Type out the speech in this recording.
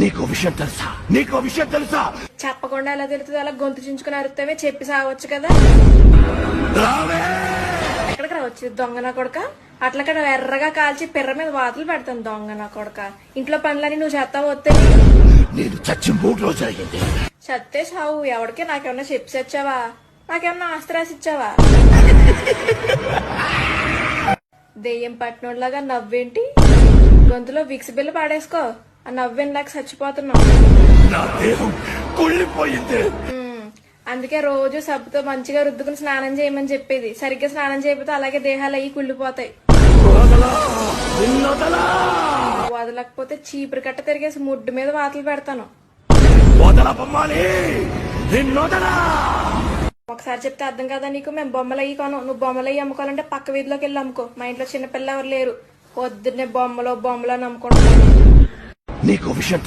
నీకు విషయం తెలుసా? నీకు విషయం తెలుసా? చెప్పకుండా ఎలా తెలుస్తుంది? అలా గొంతు చించుకుని అరుస్తావే, చెప్పి సావచ్చు కదా. రావే! ఎక్కడికి రావచ్చు దొంగ నా కొడక? అట్లక్కడ ఎర్రగా కాల్చి పిర్ర మీద వాతలు పెడతాను దొంగ నా కొడక. ఇంట్లో పనులని నువ్వు చేస్తావు వస్తే నేను చచ్చి 3 రోజులు అయ్యింది. చత్తే సావు. ఎవడికి నాకేమన్నా చెప్పి వచ్చావా? నాకేమన్నా ఆస్తి రాసి ఇచ్చావా? దెయ్యం పట్టినోళ్ళలాగా నవ్వేంటి? గొంతులో విక్స్ బిల్లు పాడేసుకో. ఆ నవ్వేలాగా చచ్చిపోతున్నావు. నా దేహం కుళ్ళిపోయింది. అందుకే రోజు సబ్బుతో మంచిగా రుద్దుకుని స్నానం చేయమని చెప్పేది. సరిగ్గా స్నానం చేయకపోతే అలాగే దేహాలు అయ్యి కుళ్ళిపోతాయి. వదలా! నిన్నొదలా! వదలకపోతే చీపురు కట్ట తిరిగేసి ముడ్డు మీద వాతలు పెడతాను. వదలా బొమ్మాలి! నిన్నొదలా! ఒకసారి చెప్తే అర్థం కదా నీకు? మేము బొమ్మలు అయ్యి కొను. నువ్వు బొమ్మలు అయ్యి అమ్ముకోవాలంటే పక్క వీధిలోకి వెళ్ళి అమ్ముకో. మా ఇంట్లో చిన్నపిల్ల ఎవరు లేరు. పొద్దున్నే బొమ్మలో అని అమ్ముకుంటాను. నీకు విషయం